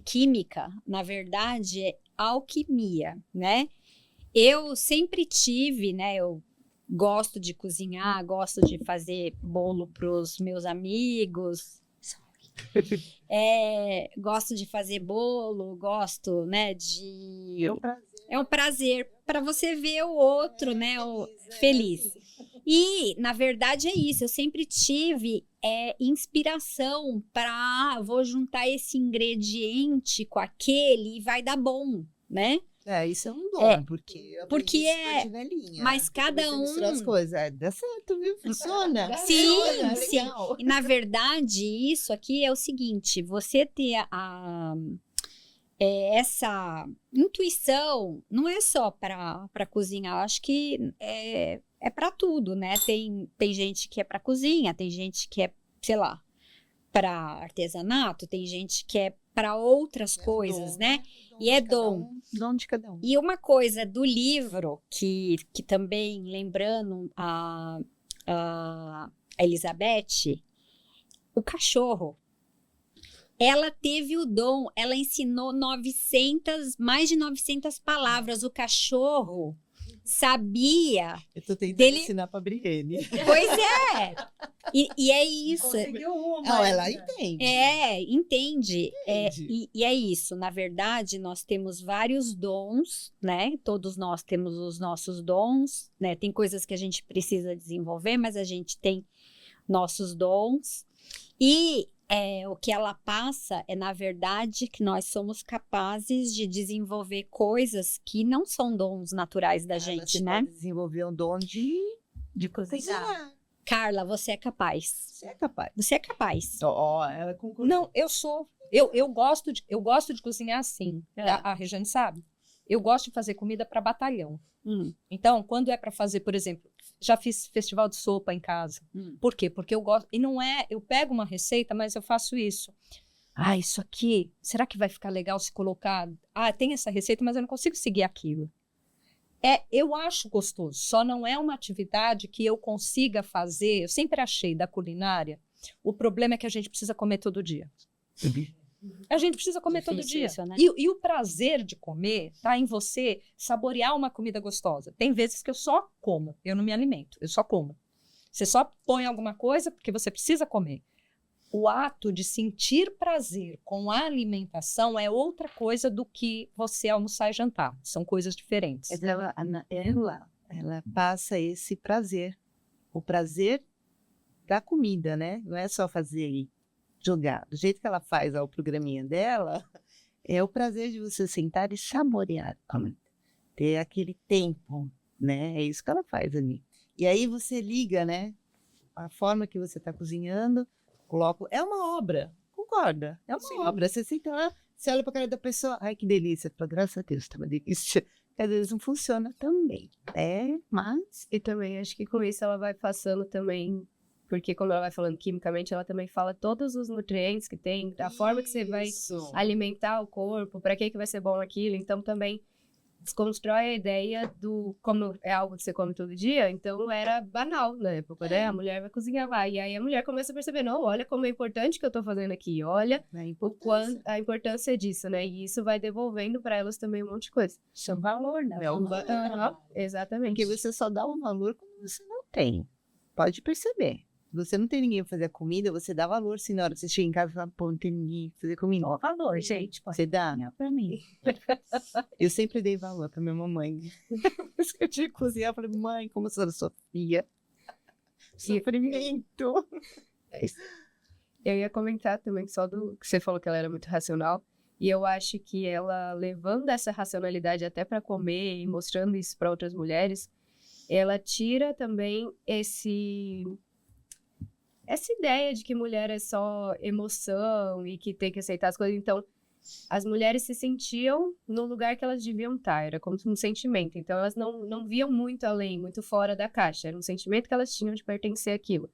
Speaker 3: química, na verdade, é alquimia, né? Eu sempre tive, né? Eu gosto de cozinhar, gosto de fazer bolo para os meus amigos. Gosto de fazer bolo, gosto, né? É um prazer para você ver o outro, né? Feliz. E, na verdade, é isso. Eu sempre tive inspiração para vou juntar esse ingrediente com aquele e vai dar bom, né?
Speaker 4: Isso é um dom, porque eu
Speaker 3: porque
Speaker 4: aprendi isso de velhinha.
Speaker 3: Mas cada
Speaker 4: Você mistura as coisas, dá certo, viu? Funciona.
Speaker 3: Sim, sim.
Speaker 4: Legal.
Speaker 3: E, na verdade, isso aqui é o seguinte, você ter essa intuição não é só para cozinhar, eu acho que é para tudo, né? Tem gente que é para cozinha, tem gente que é, sei lá, para artesanato, tem gente que é para outras coisas, né? E é dom.
Speaker 4: Dom de cada um.
Speaker 3: E uma coisa do livro, que também, lembrando a Elizabeth, o cachorro. Ela teve o dom, ela ensinou mais de 900 palavras. O cachorro sabia...
Speaker 4: Eu tô tentando
Speaker 3: Dele-
Speaker 4: ensinar pra Brienne.
Speaker 3: Pois é! E é isso.
Speaker 2: Conseguiu uma.
Speaker 4: Não, ela
Speaker 2: ainda.
Speaker 4: entende.
Speaker 3: Entende.
Speaker 4: Entende.
Speaker 3: E é isso. Na verdade, nós temos vários dons, né? Todos nós temos os nossos dons, né? Tem coisas que a gente precisa desenvolver, mas a gente tem nossos dons. E o que ela passa é, na verdade, que nós somos capazes de desenvolver coisas que não são dons naturais da gente, né?
Speaker 4: Desenvolver um dom de cozinhar.
Speaker 3: Carla, você é capaz.
Speaker 4: Você é capaz.
Speaker 3: Você é capaz.
Speaker 4: Ó, ela concordou.
Speaker 2: Não, eu sou. Eu gosto de cozinhar assim. A Regiane sabe. Eu gosto de fazer comida para batalhão. Então, quando é para fazer, por exemplo, já fiz festival de sopa em casa. Por quê? Porque eu gosto. E não é. Eu pego uma receita, mas eu faço isso. Ah, isso aqui, será que vai ficar legal se colocar? Ah, tem essa receita, mas eu não consigo seguir aquilo. Eu acho gostoso, só não é uma atividade que eu consiga fazer. Eu sempre achei da culinária, o problema é que a gente precisa comer todo dia. A gente precisa comer todo
Speaker 3: Difícil
Speaker 2: dia.
Speaker 3: isso, né?
Speaker 2: E o prazer de comer está em você saborear uma comida gostosa. Tem vezes que eu só como, eu não me alimento, eu só como. Você só põe alguma coisa porque você precisa comer. O ato de sentir prazer com a alimentação é outra coisa do que você almoçar e jantar. São coisas diferentes.
Speaker 4: Mas ela passa esse prazer. O prazer da comida, né? Não é só fazer e jogar. Do jeito que ela faz o programinha dela, é o prazer de você sentar e saborear a comida. Ter aquele tempo, né? É isso que ela faz ali. E aí você liga, né? A forma que você está cozinhando, coloca... É uma obra, concorda? É uma obra. Você senta lá, você olha para a cara da pessoa, ai, que delícia. Fala, graças a Deus, tá uma delícia. Às vezes não funciona também, mas...
Speaker 5: E também, acho que com isso ela vai passando também, porque como ela vai falando quimicamente, ela também fala todos os nutrientes que tem, a forma que você vai alimentar o corpo, para que vai ser bom aquilo. Então também desconstrói a ideia do, como é algo que você come todo dia, então era banal na época, né? A mulher vai cozinhar lá, e aí a mulher começa a perceber, não, olha como é importante que eu tô fazendo aqui, olha o quanto a importância disso, né? E isso vai devolvendo para elas também um monte de coisa.
Speaker 3: Isso é um valor, né?
Speaker 5: Exatamente.
Speaker 4: Porque você só dá um valor quando você não tem. Pode perceber. Se você não tem ninguém pra fazer a comida, você dá valor. Se na hora que você chega em casa e fala, pô, não tem ninguém pra fazer comida.
Speaker 3: Ó, valor, gente. Pode
Speaker 4: Você dá?
Speaker 3: ganhar pra mim.
Speaker 4: Eu sempre dei valor pra minha mamãe. Depois que eu tinha que cozinhar, eu falei, mãe, como a senhora sofria. Sofrimento.
Speaker 5: Eu ia comentar também só do que você falou que ela era muito racional. E eu acho que ela, levando essa racionalidade até para comer e mostrando isso para outras mulheres, ela tira também essa ideia de que mulher é só emoção e que tem que aceitar as coisas. Então, as mulheres se sentiam no lugar que elas deviam estar, era como um sentimento. Então, elas não viam muito além, muito fora da caixa. Era um sentimento que elas tinham de pertencer àquilo.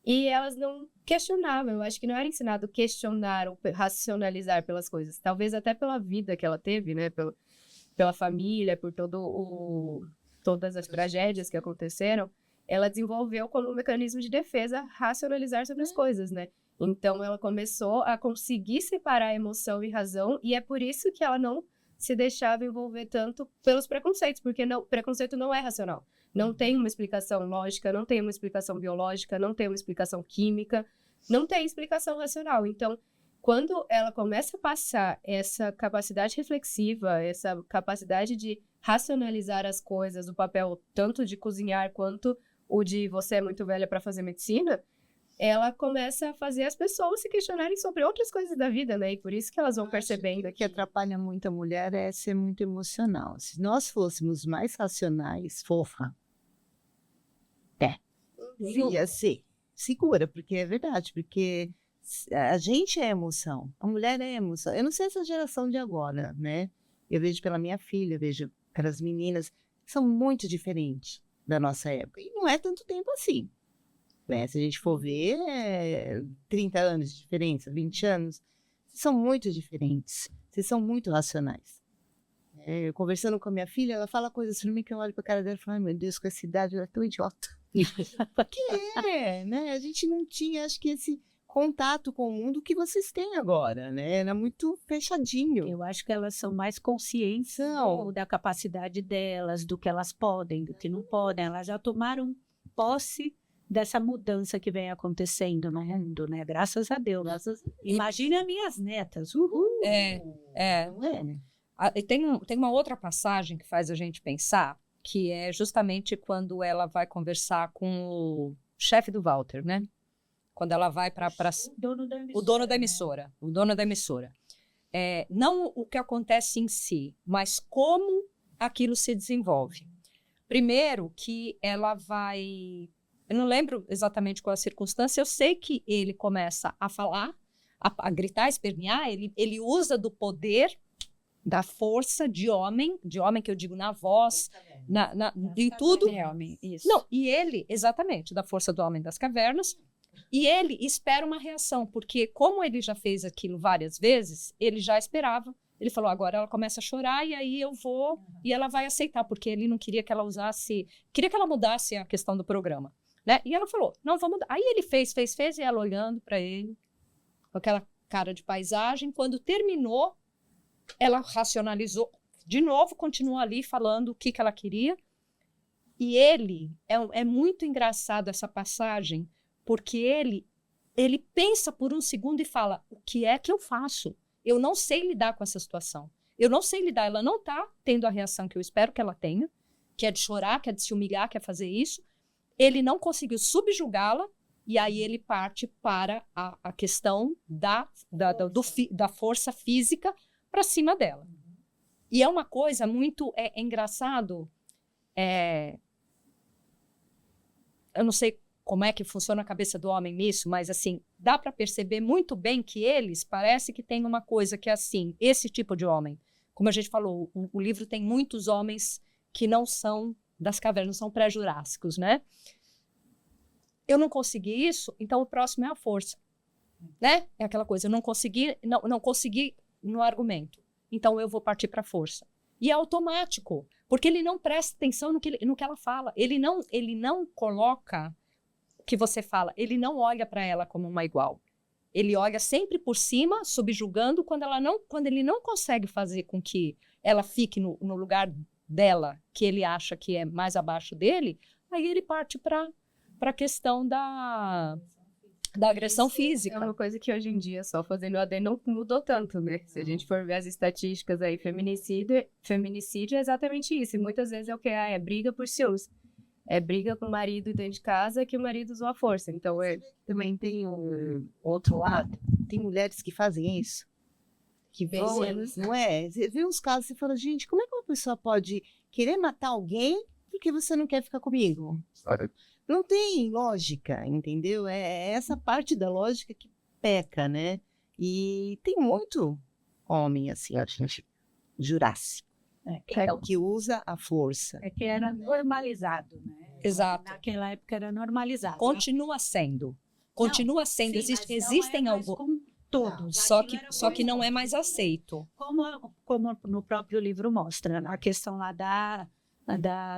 Speaker 5: E elas não questionavam. Eu acho que não era ensinado questionar ou racionalizar pelas coisas. Talvez até pela vida que ela teve, né? Pela família, por todas as tragédias que aconteceram. Ela desenvolveu como um mecanismo de defesa racionalizar sobre as coisas, né? Então, ela começou a conseguir separar emoção e razão, e é por isso que ela não se deixava envolver tanto pelos preconceitos, porque preconceito não é racional. Não tem uma explicação lógica, não tem uma explicação biológica, não tem uma explicação química, não tem explicação racional. Então, quando ela começa a passar essa capacidade reflexiva, essa capacidade de racionalizar as coisas, o papel tanto de cozinhar quanto o de você é muito velha para fazer medicina, ela começa a fazer as pessoas se questionarem sobre outras coisas da vida, né? E por isso que elas vão percebendo
Speaker 4: que atrapalha muito a mulher é ser muito emocional. Se nós fôssemos mais racionais, fofa, ia ser segura, porque é verdade, porque a gente é emoção, a mulher é emoção. Eu não sei essa geração de agora, né? Eu vejo pela minha filha, eu vejo pelas meninas, são muito diferentes da nossa época. E não é tanto tempo assim. Né? Se a gente for ver, 30 anos de diferença, 20 anos, vocês são muito diferentes. Vocês são muito racionais. Eu conversando com a minha filha, ela fala coisas para mim que eu olho para a cara dela e falo, ai meu Deus, com essa idade ela é tão idiota. Né? A gente não tinha, acho que esse contato com o mundo que vocês têm agora, né? Era muito fechadinho.
Speaker 1: Eu acho que elas são mais conscientes da capacidade delas, do que elas podem, do que não podem. Elas já tomaram posse dessa mudança que vem acontecendo no mundo, né? Graças a Deus. Imagine as minhas netas. Uhul.
Speaker 4: Não é, né?
Speaker 2: E tem uma outra passagem que faz a gente pensar, que é justamente quando ela vai conversar com o chefe do Walter, né? Quando ela vai para o dono da emissora. O dono da emissora. Não o que acontece em si, mas como aquilo se desenvolve. Primeiro que ela vai... Eu não lembro exatamente qual a circunstância, eu sei que ele começa a falar, a gritar, a espernear, ele usa do poder, da força de homem que eu digo na voz, em tudo.
Speaker 3: Isso.
Speaker 2: Não, e ele, exatamente, da força do homem das cavernas, e ele espera uma reação, porque como ele já fez aquilo várias vezes, ele já esperava. Ele falou, agora ela começa a chorar e aí eu vou, e ela vai aceitar, porque ele não queria que ela queria que ela mudasse a questão do programa, né? E ela falou, não, vou mudar. Aí ele fez, e ela olhando para ele, com aquela cara de paisagem. Quando terminou, ela racionalizou, de novo, continuou ali falando o que ela queria. E ele, é muito engraçado essa passagem, porque ele pensa por um segundo e fala, o que é que eu faço? Eu não sei lidar com essa situação. Eu não sei lidar. Ela não está tendo a reação que eu espero que ela tenha, que é de chorar, que é de se humilhar, que é fazer isso. Ele não conseguiu subjugá-la, e aí ele parte para a questão da força física para cima dela. E é uma coisa muito engraçado. Eu não sei como é que funciona a cabeça do homem nisso, mas assim, dá para perceber muito bem que eles parece que tem uma coisa que é assim, esse tipo de homem. Como a gente falou, o livro tem muitos homens que não são das cavernas, não são pré-jurássicos, né? Eu não consegui isso, então o próximo é a força, né? É aquela coisa, eu não consegui no argumento, então eu vou partir para a força. E é automático, porque ele não presta atenção no que ela fala, ele não coloca o que você fala, ele não olha para ela como uma igual. Ele olha sempre por cima, subjugando, quando ele não consegue fazer com que ela fique no lugar dela, que ele acha que é mais abaixo dele, aí ele parte para a questão da agressão física.
Speaker 5: É uma coisa que hoje em dia, só fazendo AD, não mudou tanto, né? Se a gente for ver as estatísticas aí, feminicídio é exatamente isso. E muitas vezes é o que? É briga por ciúmes. É briga com o marido dentro de casa que o marido usou a força. Então,
Speaker 4: Também tem um outro lado. Tem mulheres que fazem isso. Que vão, não é? Você vê uns casos e fala, gente, como é que uma pessoa pode querer matar alguém porque você não quer ficar comigo? Não tem lógica, entendeu? É essa parte da lógica que peca, né? E tem muito homem, assim, a gente, jurássico. Que usa a força.
Speaker 1: É que era normalizado, né?
Speaker 2: Exato.
Speaker 1: Naquela época era normalizado.
Speaker 2: Continua sendo.
Speaker 1: Sim,
Speaker 2: Existem alguns.
Speaker 1: Todos.
Speaker 2: Só que não é mais aceito.
Speaker 1: Como no próprio livro mostra, a questão lá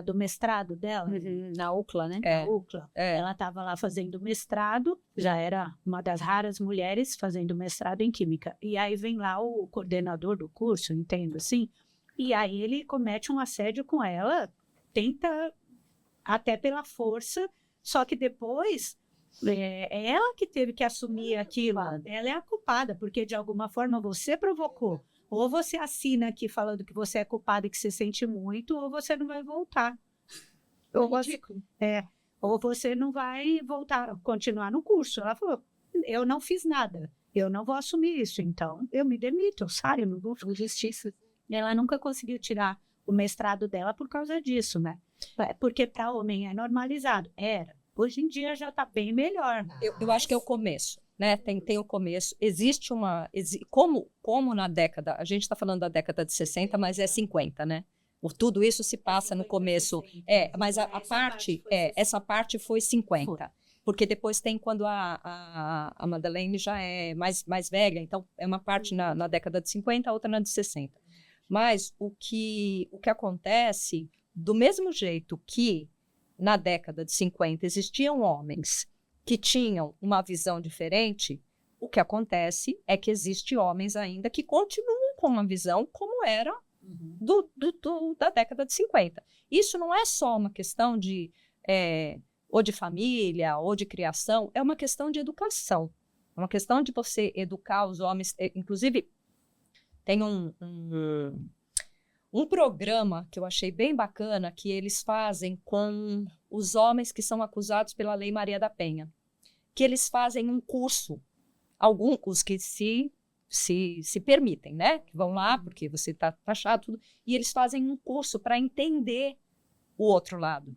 Speaker 1: do mestrado dela,
Speaker 3: Na UCLA, né?
Speaker 1: na UCLA. Ela estava lá fazendo mestrado, já era uma das raras mulheres fazendo mestrado em Química. E aí vem lá o coordenador do curso, entendo assim, e aí ele comete um assédio com ela, tenta até pela força, só que depois é ela que teve que assumir aquilo. Ela é a culpada, porque de alguma forma você provocou. Ou você assina aqui falando que você é culpada e que você sente muito, ou você não vai voltar. Ou você não vai voltar, continuar no curso. Ela falou, eu não fiz nada, eu não vou assumir isso, então eu me demito, eu saio, não vou fazer justiça. Ela nunca conseguiu tirar o mestrado dela por causa disso, né? Porque para homem é normalizado. Era. Hoje em dia já está bem melhor.
Speaker 2: Eu acho que é o começo, né? Tem o começo. Existe como na década, a gente está falando da década de 60, mas é 50, né? Tudo isso se passa no começo. Mas essa parte foi 50. Porque depois tem quando a Madeleine já é mais velha, então é uma parte na década de 50, a outra na de 60. Mas o que acontece, do mesmo jeito que na década de 50 existiam homens que tinham uma visão diferente, o que acontece é que existem homens ainda que continuam com uma visão como era da década de 50. Isso não é só uma questão de ou de família, ou de criação, é uma questão de educação. É uma questão de você educar os homens. Inclusive, tem um programa que eu achei bem bacana que eles fazem com os homens que são acusados pela Lei Maria da Penha. Que eles fazem um curso, alguns que se permitem, né? Que vão lá porque você está taxado, tudo, e eles fazem um curso para entender o outro lado.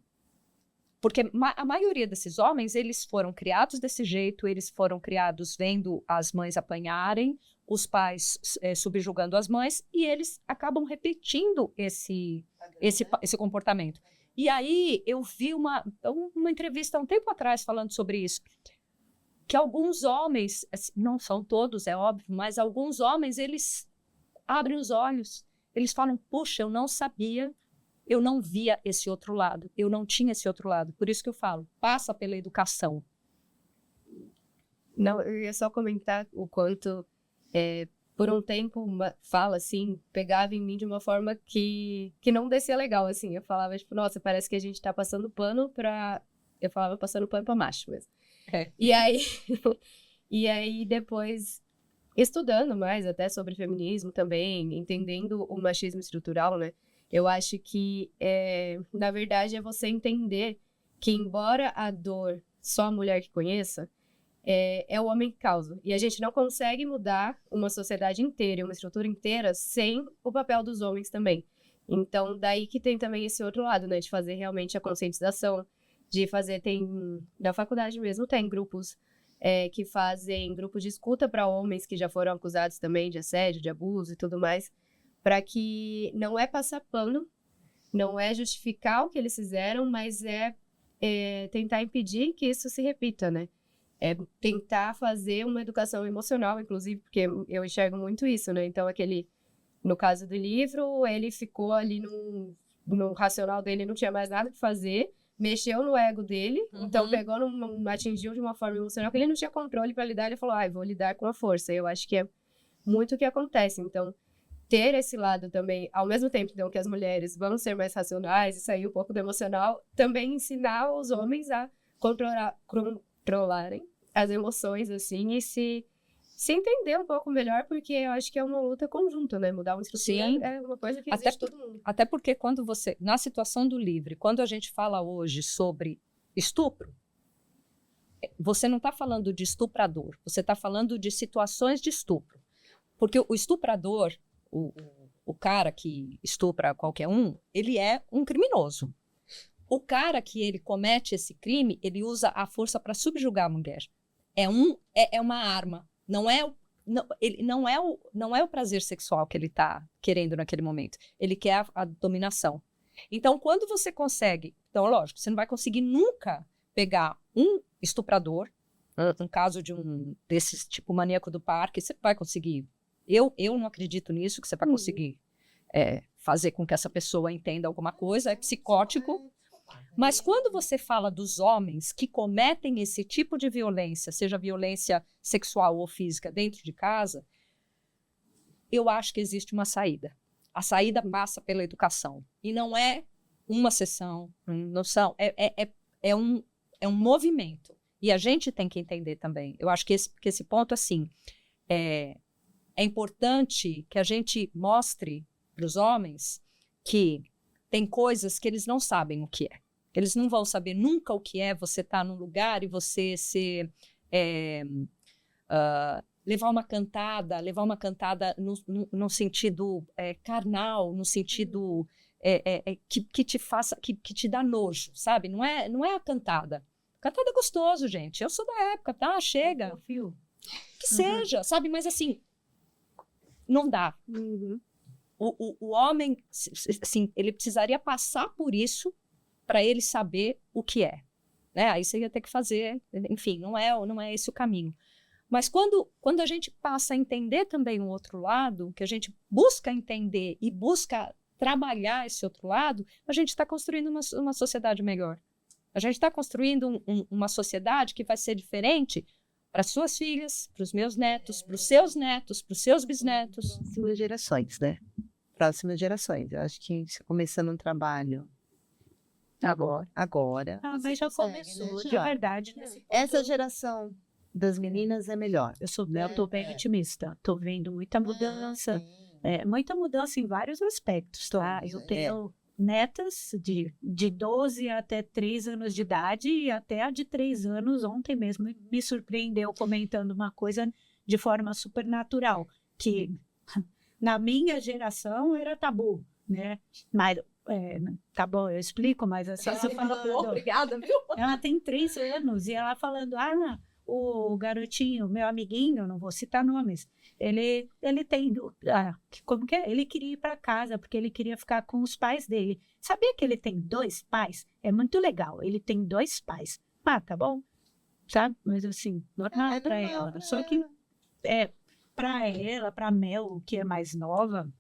Speaker 2: Porque a maioria desses homens, eles foram criados desse jeito, eles foram criados vendo as mães apanharem, os pais subjugando as mães, e eles acabam repetindo esse comportamento. E aí eu vi uma entrevista há um tempo atrás falando sobre isso, que alguns homens, não são todos, é óbvio, mas alguns homens, eles abrem os olhos, eles falam, puxa, eu não sabia, eu não via esse outro lado, eu não tinha esse outro lado. Por isso que eu falo, passa pela educação.
Speaker 5: Não, eu ia só comentar o quanto, por um tempo, fala assim, pegava em mim de uma forma que não descia legal, assim. Eu falava, tipo, nossa, parece que a gente tá passando pano pra... Eu falava passando pano pra macho mesmo. E aí depois, estudando mais até sobre feminismo também, entendendo o machismo estrutural, né? Eu acho que, na verdade, é você entender que, embora a dor só a mulher que conheça, é o homem que causa. E a gente não consegue mudar uma sociedade inteira, uma estrutura inteira, sem o papel dos homens também. Então, daí que tem também esse outro lado, né? De fazer realmente a conscientização, de fazer, na faculdade mesmo, tem grupos que fazem grupos de escuta para homens que já foram acusados também de assédio, de abuso e tudo mais, para que não é passar pano, não é justificar o que eles fizeram, mas é tentar impedir que isso se repita, né? É tentar fazer uma educação emocional, inclusive, porque eu enxergo muito isso, né? Então, no caso do livro, ele ficou ali no racional dele, não tinha mais nada que fazer, mexeu no ego dele, então pegou, atingiu de uma forma emocional que ele não tinha controle para lidar, ele falou, vou lidar com a força. Eu acho que é muito o que acontece. Então, ter esse lado também, ao mesmo tempo então, que as mulheres vão ser mais racionais e sair um pouco do emocional, também ensinar os homens a controlarem as emoções, assim, e se entender um pouco melhor, porque eu acho que é uma luta conjunta, né? Mudar uma estrutura é uma coisa que existe todo mundo.
Speaker 2: Até porque quando você, na situação do livre, quando a gente fala hoje sobre estupro, você não está falando de estuprador, você está falando de situações de estupro. Porque o estuprador, o cara que estupra qualquer um, ele é um criminoso. O cara que ele comete esse crime, ele usa a força para subjugar a mulher. É uma arma. Não é o prazer sexual que ele está querendo naquele momento. Ele quer a dominação. Então, quando você consegue... Então, lógico, você não vai conseguir nunca pegar um estuprador, um caso de desses tipo maníaco do parque, você vai conseguir... Eu não acredito nisso, que você vai conseguir fazer com que essa pessoa entenda alguma coisa, é psicótico. Mas quando você fala dos homens que cometem esse tipo de violência, seja violência sexual ou física dentro de casa, eu acho que existe uma saída. A saída passa pela educação. E não é uma sessão, é um movimento. E a gente tem que entender também. Eu acho que esse ponto, assim, é importante que a gente mostre para os homens que tem coisas que eles não sabem o que é. Eles não vão saber nunca o que é você estar num lugar e você levar uma cantada no sentido carnal, no sentido que te faça, que te dá nojo, sabe? Não é a cantada. Cantada é gostoso, gente. Eu sou da época, tá? Chega. Que seja, sabe? Mas assim, não dá. O homem, assim, ele precisaria passar por isso para ele saber o que é. Né? Aí você ia ter que fazer, enfim, não é esse o caminho. Mas quando a gente passa a entender também o outro lado, que a gente busca entender e busca trabalhar esse outro lado, a gente está construindo uma sociedade melhor. A gente está construindo uma sociedade que vai ser diferente para suas filhas, para os meus netos, para os seus bisnetos.
Speaker 4: Próximas gerações, né? Próximas gerações. Eu acho que começando um trabalho Agora.
Speaker 1: Mas já
Speaker 4: consegue,
Speaker 1: começou,
Speaker 4: né?
Speaker 1: de
Speaker 4: Já.
Speaker 1: verdade. Nesse
Speaker 4: Essa geração das meninas é melhor.
Speaker 1: eu tô bem otimista. Tô vendo muita mudança. Muita mudança em vários aspectos, tá? Eu tenho netas de 12 até 3 anos de idade e até a de 3 anos. Ontem mesmo me surpreendeu comentando uma coisa de forma super natural, que na minha geração era tabu, né? Mas, tá bom, eu explico, mas assim,
Speaker 2: Obrigada, viu?
Speaker 1: ela tem 3 anos e ela falando, o garotinho, meu amiguinho, não vou citar nomes, ele tem, como que é? Ele queria ir para casa porque ele queria ficar com os pais dele. Sabia que ele tem 2 pais? É muito legal, ele tem 2 pais. Tá bom, sabe? Mas assim, normal para ela. Só que para ela, para Mel, que é mais nova,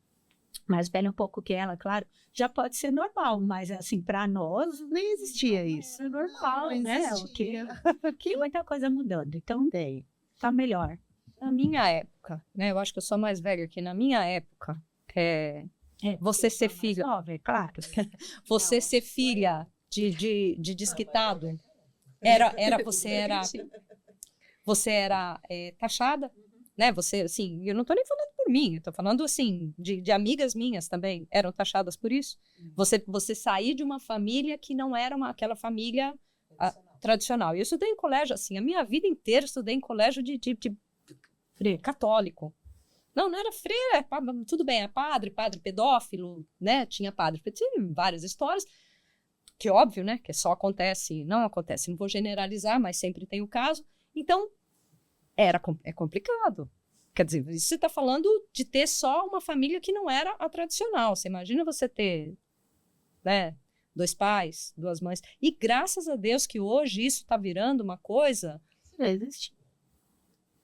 Speaker 1: mais velha um pouco que ela, claro, já pode ser normal, mas assim, para nós
Speaker 4: Nem existia isso.
Speaker 1: é normal,
Speaker 4: Não
Speaker 1: né?
Speaker 4: existia.
Speaker 1: Que muita coisa mudando. Então,
Speaker 4: Tem.
Speaker 1: tá melhor.
Speaker 2: Na minha época, né? Eu acho que eu sou mais velha que na minha época, você ser filha,
Speaker 1: Nova, é claro.
Speaker 2: você ser filha de desquitado, você era taxada, né? Você, assim, eu não tô nem falando por mim, eu tô falando, assim, de amigas minhas também eram taxadas por isso. Você sair de uma família que não era aquela família tradicional. E eu estudei em colégio, assim, a minha vida inteira eu estudei em colégio de católico. Não era freira, tudo bem, é padre pedófilo, né? Tinha padre, tinha várias histórias, que óbvio, né? Que só acontece, não vou generalizar, mas sempre tem o caso. Então, é complicado. Quer dizer, isso você está falando de ter só uma família que não era a tradicional. Você imagina você ter, né, 2 pais, 2 mães. E graças a Deus que hoje isso está virando uma coisa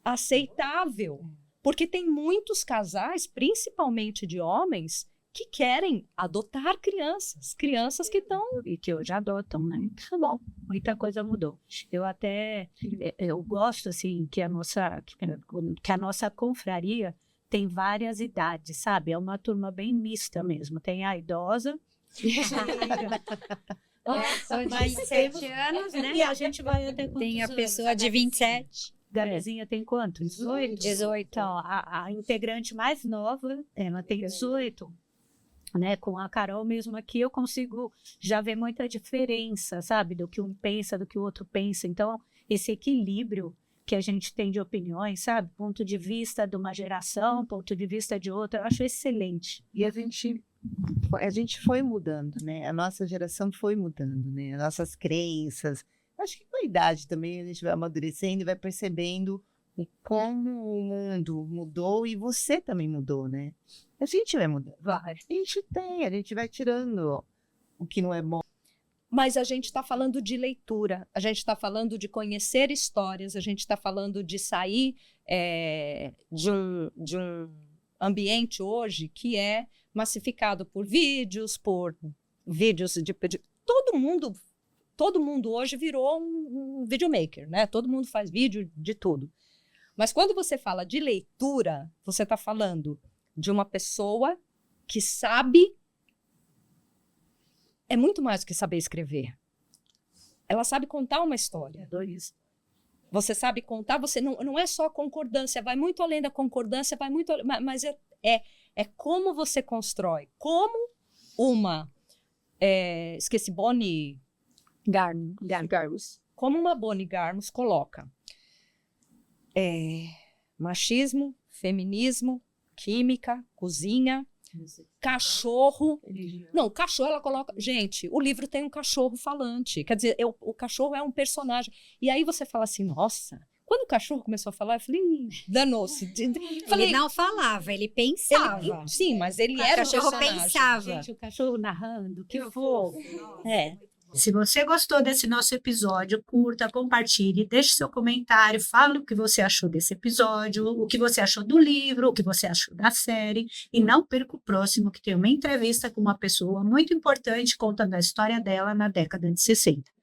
Speaker 2: aceitável. Porque tem muitos casais, principalmente de homens, que querem adotar crianças que estão...
Speaker 1: E que hoje adotam, né? Tá bom, muita coisa mudou. Eu gosto, assim, que a nossa confraria tem várias idades, sabe? É uma turma bem mista mesmo. Tem a idosa...
Speaker 3: São de 27 anos, né?
Speaker 1: E a gente vai até quantos
Speaker 3: Tem a
Speaker 1: anos?
Speaker 3: pessoa de 27.
Speaker 1: Gabizinha tem quanto? 18?
Speaker 3: 18.
Speaker 1: Então, a integrante mais nova, ela tem 18. Né, com a Carol mesmo aqui, eu consigo já ver muita diferença, sabe? Do que um pensa, do que o outro pensa. Então, esse equilíbrio que a gente tem de opiniões, sabe? Ponto de vista de uma geração, ponto de vista de outra, eu acho excelente.
Speaker 4: E a gente foi mudando, né? A nossa geração foi mudando, né? As nossas crenças. Acho que com a idade também a gente vai amadurecendo e vai percebendo como o mundo mudou e você também mudou, né? A gente vai mudando.
Speaker 1: Vai.
Speaker 4: A gente vai tirando o que não é bom.
Speaker 2: Mas a gente está falando de leitura, a gente está falando de conhecer histórias, a gente está falando de sair de um ambiente hoje que é massificado por vídeos de todo mundo hoje virou um videomaker, né? Todo mundo faz vídeo de tudo. Mas quando você fala de leitura, você está falando de uma pessoa que sabe, é muito mais do que saber escrever. Ela sabe contar uma história. Você sabe contar, você não é só concordância, vai muito além da concordância, mas é como você constrói, como uma, esqueci, Bonnie Garmus, como uma Bonnie Garmus coloca machismo, feminismo, química, cozinha, cachorro. Não, cachorro ela coloca... Gente, o livro tem um cachorro falante. Quer dizer, o cachorro é um personagem. E aí você fala assim, nossa... Quando o cachorro começou a falar, eu falei, danou-se.
Speaker 3: Ele não falava, ele pensava.
Speaker 2: Sim, mas ele era
Speaker 3: o cachorro
Speaker 2: personagem.
Speaker 3: pensava.
Speaker 1: Gente, o cachorro narrando, que fofo. Se você gostou desse nosso episódio, curta, compartilhe, deixe seu comentário, fale o que você achou desse episódio, o que você achou do livro, o que você achou da série, e não perca o próximo, que tem uma entrevista com uma pessoa muito importante contando a história dela na década de 60.